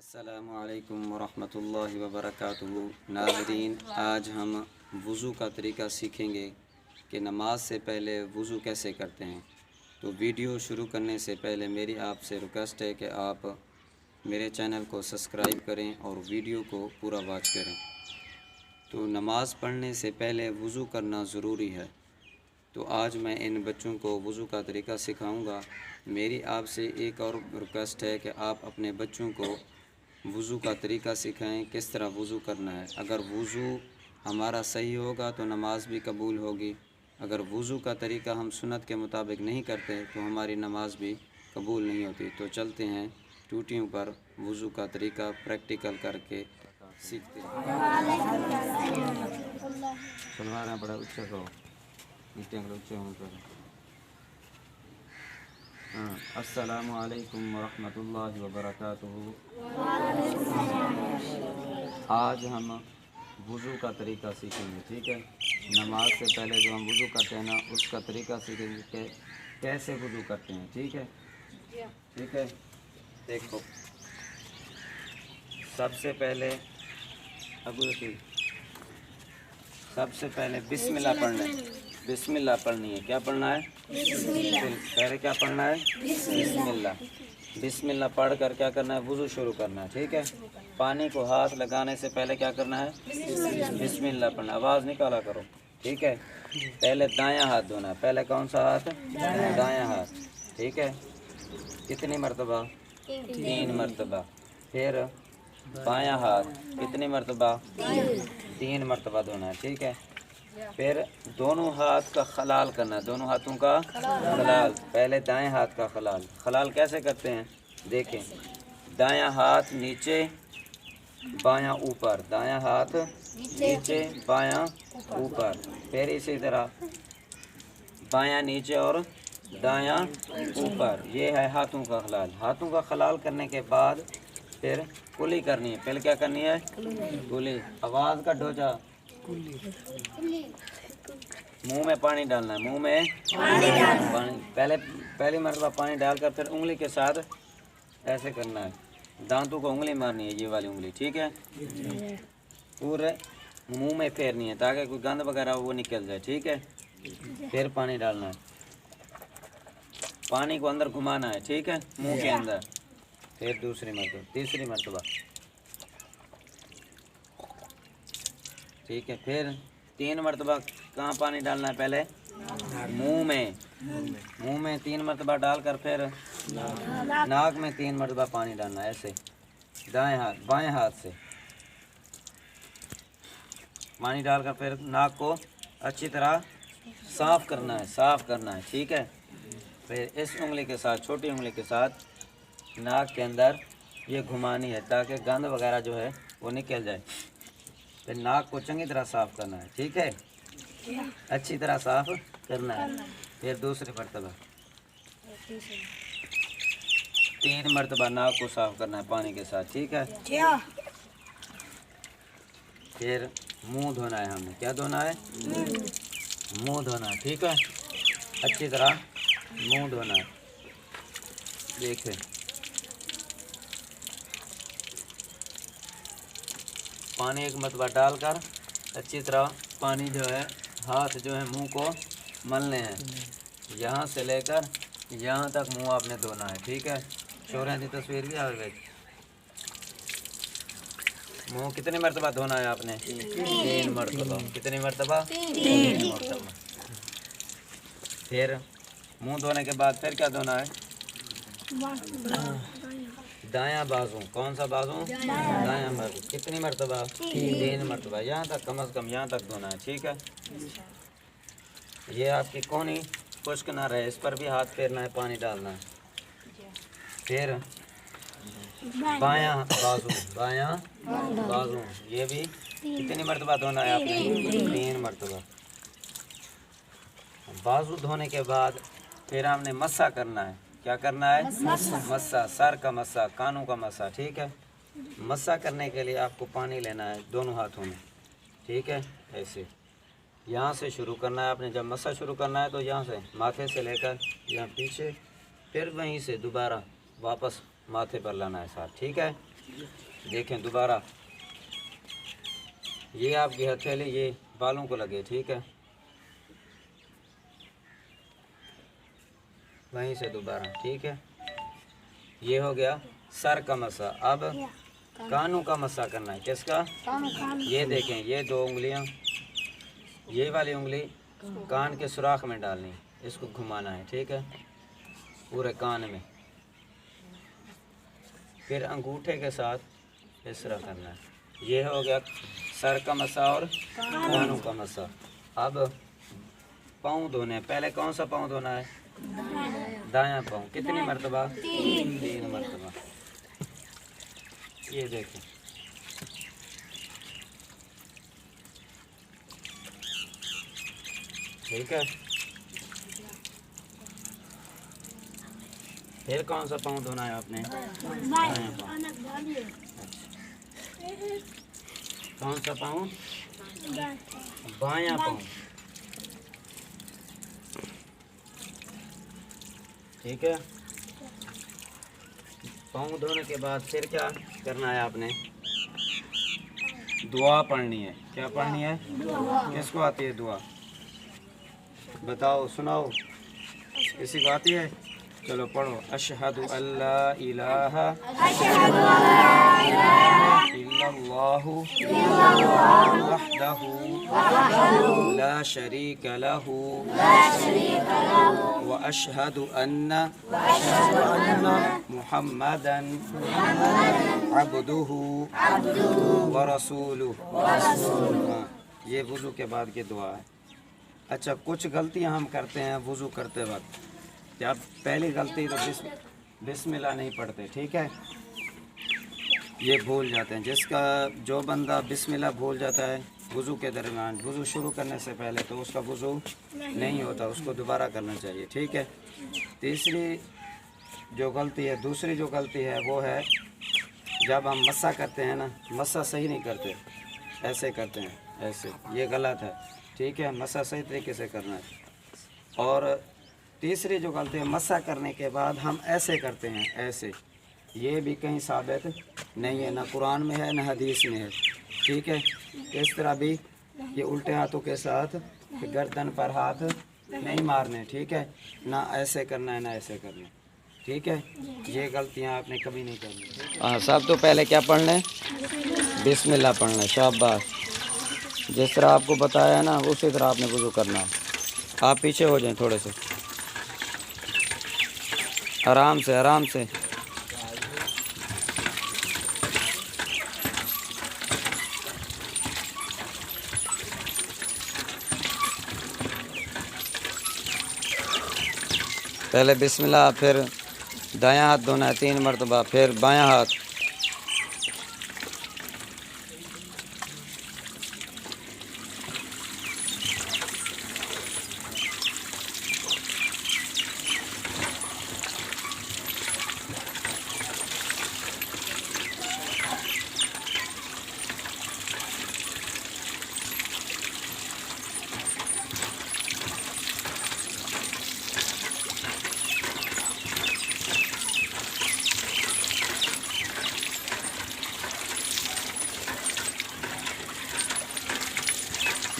السلام علیکم ورحمۃ اللہ وبرکاتہ۔ ناظرین، آج ہم وضو کا طریقہ سیکھیں گے کہ نماز سے پہلے وضو کیسے کرتے ہیں۔ تو ویڈیو شروع کرنے سے پہلے میری آپ سے ریکویسٹ ہے کہ آپ میرے چینل کو سبسکرائب کریں اور ویڈیو کو پورا واچ کریں۔ تو نماز پڑھنے سے پہلے وضو کرنا ضروری ہے۔ تو آج میں ان بچوں کو وضو کا طریقہ سکھاؤں گا۔ میری آپ سے ایک اور ریکویسٹ ہے کہ آپ اپنے بچوں کو وضو کا طریقہ سکھائیں، کس طرح وضو کرنا ہے۔ اگر وضو ہمارا صحیح ہوگا تو نماز بھی قبول ہوگی۔ اگر وضو کا طریقہ ہم سنت کے مطابق نہیں کرتے تو ہماری نماز بھی قبول نہیں ہوتی۔ تو چلتے ہیں ٹوٹیوں پر وضو کا طریقہ پریکٹیکل کر کے سیکھتے ہیں۔ سلوار بڑا اچھا کرو، السلام علیکم ورحمۃ اللہ وبرکاتہ۔ آج ہم وضو کا طریقہ سیکھیں گے، ٹھیک ہے۔ نماز سے پہلے جو ہم وضو کرتے ہیں نا، اس کا طریقہ سیکھیں گے کہ کیسے وضو کرتے ہیں، ٹھیک ہے۔ ٹھیک ہے، دیکھو سب سے پہلے بسم اللہ پڑھنا ہے۔ بسم اللہ پڑھنی ہے۔ کیا پڑھنا ہے؟ پہلے کیا پڑھنا ہے؟ بسم اللہ۔ بسم اللہ پڑھ کر کیا کرنا ہے؟ وضو شروع کرنا ہے، ٹھیک ہے۔ پانی کو ہاتھ لگانے سے پہلے کیا کرنا ہے؟ بسم اللہ پڑھنا ہے۔ آواز نکالا کرو، ٹھیک ہے۔ پہلے دایاں ہاتھ دھونا ہے۔ پہلے کون سا ہاتھ؟ دایاں ہاتھ، ٹھیک ہے۔ کتنی مرتبہ؟ 3 مرتبہ۔ پھر بایاں ہاتھ کتنی مرتبہ؟ 3 مرتبہ دھونا ہے، ٹھیک ہے۔ پھر دونوں ہاتھ کا خلال کرنا ہے، دونوں ہاتھوں کا خلال۔ پہلے دائیں ہاتھ کا خلال۔ خلال کیسے کرتے ہیں؟ دیکھیں، دایاں ہاتھ نیچے بایاں اوپر، دایاں ہاتھ نیچے بایاں اوپر، پھر اسی طرح بایاں نیچے اور دایاں اوپر۔ یہ ہے ہاتھوں کا خلال۔ ہاتھوں کا خلال کرنے کے بعد پھر کلی کرنی ہے۔ پہلے کیا کرنی ہے؟ کلی۔ آواز کا ڈھوچا، منہ میں پانی ڈالنا ہے، منہ میں پانی۔ پہلی مرتبہ پانی ڈال کر پھر انگلی کے ساتھ ایسے کرنا ہے، دانتوں کو انگلی مارنی ہے، یہ والی انگلی، ٹھیک ہے۔ پورے منہ میں پھیرنی ہے تاکہ کوئی گند وغیرہ وہ نکل جائے، ٹھیک ہے۔ پھر پانی ڈالنا ہے، پانی کو اندر گھمانا ہے، ٹھیک ہے، منہ کے اندر۔ پھر دوسری مرتبہ، تیسری مرتبہ، ٹھیک ہے۔ پھر 3 مرتبہ کہاں پانی ڈالنا ہے؟ پہلے منہ میں، منہ میں 3 مرتبہ ڈال کر پھر ناک میں 3 مرتبہ پانی ڈالنا ہے، ایسے دائیں ہاتھ بائیں ہاتھ سے پانی ڈال کر پھر ناک کو اچھی طرح صاف کرنا ہے، صاف کرنا ہے، ٹھیک ہے۔ پھر اس انگلی کے ساتھ، چھوٹی انگلی کے ساتھ ناک کے اندر یہ گھمانی ہے تاکہ گند وغیرہ جو ہے وہ نکل جائے۔ پھر ناک کو چنگی طرح صاف کرنا ہے، ٹھیک ہے، اچھی طرح صاف کرنا ہے۔ پھر دوسری مرتبہ 3 مرتبہ ناک کو صاف کرنا ہے پانی کے ساتھ، ٹھیک ہے۔ پھر منہ دھونا ہے، ہم نے کیا دھونا ہے؟ منہ دھونا ہے، ٹھیک ہے، اچھی طرح منہ دھونا ہے۔ دیکھیں، پانی 1 مرتبہ ڈال کر اچھی طرح پانی جو ہے، ہاتھ جو ہے منہ کو ملنے ہیں، یہاں سے لے کر یہاں تک منہ آپ نے دھونا ہے، ٹھیک ہے۔ شوریں کی تصویر بھی آ گئی۔ منہ کتنی مرتبہ دھونا ہے آپ نے؟ 3 مرتبہ۔ کتنی مرتبہ؟ 3 مرتبہ۔ پھر منہ دھونے کے بعد پھر کیا دھونا ہے؟ دایاں بازو۔ کون سا بازو؟ دایاں بازو۔ کتنی مرتبہ؟ 3 مرتبہ، یہاں تک، کم از کم یہاں تک دھونا ہے، ٹھیک ہے۔ یہ آپ کی کونی خشک نہ رہے، اس پر بھی ہاتھ پھیرنا ہے، پانی ڈالنا ہے۔ پھر بایاں بازو، بایاں بازو، یہ بھی کتنی مرتبہ دھونا ہے آپ نے؟ 3 مرتبہ۔ بازو دھونے کے بعد پھر ہم نے مسح کرنا ہے۔ کیا کرنا ہے؟ مسح، سر کا مسح، کانوں کا مسح، ٹھیک ہے۔ مسح کرنے کے لیے آپ کو پانی لینا ہے دونوں ہاتھوں میں، ٹھیک ہے، ایسے یہاں سے شروع کرنا ہے آپ نے۔ جب مسح شروع کرنا ہے تو یہاں سے ماتھے سے لے کر یہاں پیچھے، پھر وہیں سے دوبارہ واپس ماتھے پر لانا ہے ساتھ، ٹھیک ہے۔ دیکھیں دوبارہ یہ آپ کی ہتھیلی یہ بالوں کو لگے، ٹھیک ہے، وہیں سے دوبارہ، ٹھیک ہے، یہ ہو گیا سر کا مسا۔ اب کانوں کا مسا کرنا ہے، کس کا؟ یہ دیکھیں یہ دو انگلیاں، یہ والی انگلی کان کے سوراخ میں ڈالنی، اس کو گھمانا ہے، ٹھیک ہے، پورے کان میں، پھر انگوٹھے کے ساتھ اس طرح کرنا ہے۔ یہ ہو گیا سر کا مسا اور کانوں کا مسا۔ اب پاؤں دھونے، پہلے کون سا پاؤں دھونا ہے؟ دایاں پاؤں، کتنی مرتبہ؟ 3 مرتبہ۔ یہ دیکھیں ٹھیک ہے، پھر کون سا پاؤں دھونا ہے آپ نے؟ دایاں پاؤں۔ کون سا پاؤں؟ بایاں پاؤں، ٹھیک ہے۔ پاؤں دھونے کے بعد پھر کیا کرنا ہے آپ نے؟ دعا پڑھنی ہے۔ کیا پڑھنی ہے؟ کس کو آتی ہے دعا؟ بتاؤ، سناؤ، کسی کو آتی ہے؟ چلو پڑھو۔ اشہد اللہ الہ الا اللہ وحدہ لا شریک لہ واشہد ان محمدا عبدہ ورسولہ۔ یہ وضو کے بعد کی دعا ہے۔ اچھا، کچھ غلطیاں ہم کرتے ہیں وضو کرتے وقت۔ جب پہلی غلطی تو بسم اللہ نہیں پڑھتے، ٹھیک ہے، یہ بھول جاتے ہیں۔ جو بندہ بسم اللہ بھول جاتا ہے وضو کے درمیان، وضو شروع کرنے سے پہلے، تو اس کا وضو نہیں ہوتا، اس کو دوبارہ کرنا چاہیے، ٹھیک ہے۔ دوسری جو غلطی ہے وہ ہے جب ہم مسح کرتے ہیں نا، مسح صحیح نہیں کرتے، ایسے کرتے ہیں، ایسے، یہ غلط ہے، ٹھیک ہے، مسح صحیح طریقے سے کرنا ہے۔ اور تیسری جو غلطی ہے، مسح کرنے کے بعد ہم ایسے کرتے ہیں، ایسے، یہ بھی کہیں ثابت نہیں ہے، نہ قرآن میں ہے نہ حدیث میں ہے، ٹھیک ہے۔ اس طرح بھی یہ الٹے ہاتھوں کے ساتھ گردن پر ہاتھ نہیں مارنے، ٹھیک ہے، نہ ایسے کرنا ہے نہ ایسے کرنا ہے، ٹھیک ہے۔ یہ غلطیاں آپ نے کبھی نہیں کرنی۔ ہاں، سب تو پہلے کیا پڑھنا ہے؟ بسم اللہ پڑھنا ہے، شاباش۔ جس طرح آپ کو بتایا ہے نا اسی طرح آپ نے وضو کرنا ہے۔ آپ پیچھے ہو جائیں تھوڑے سے، آرام سے آرام سے۔ پہلے بسم اللہ، پھر دایاں ہاتھ دھونا ہے 3 مرتبہ، پھر بایاں ہاتھ۔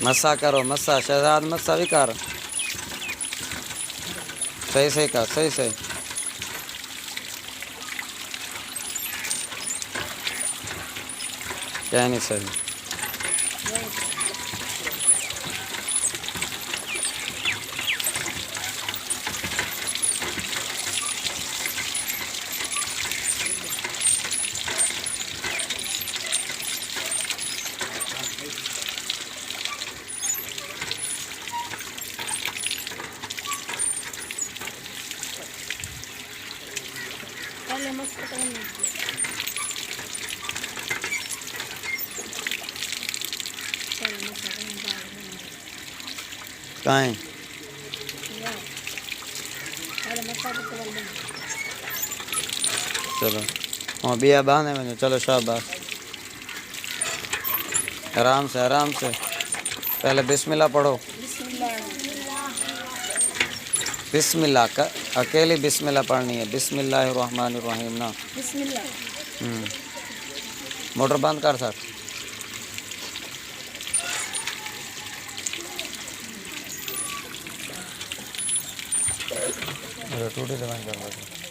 مسا کرو، مسا شہزاد، مسا بھی کر، صحیح صحیح کر، صحیح صحیح۔ کیا نہیں صحیح؟ کہاں ہیں؟ چلو ہاں بیا باندھے میں، چلو شاباش، آرام سے آرام سے۔ پہلے بسم اللہ پڑھو، بسم اللہ کا اکیلی بسم اللہ پڑھنی ہے، بسم اللہ الرحمن الرحیم نا۔ موٹر بند کر سک ٹوٹی سے بند کر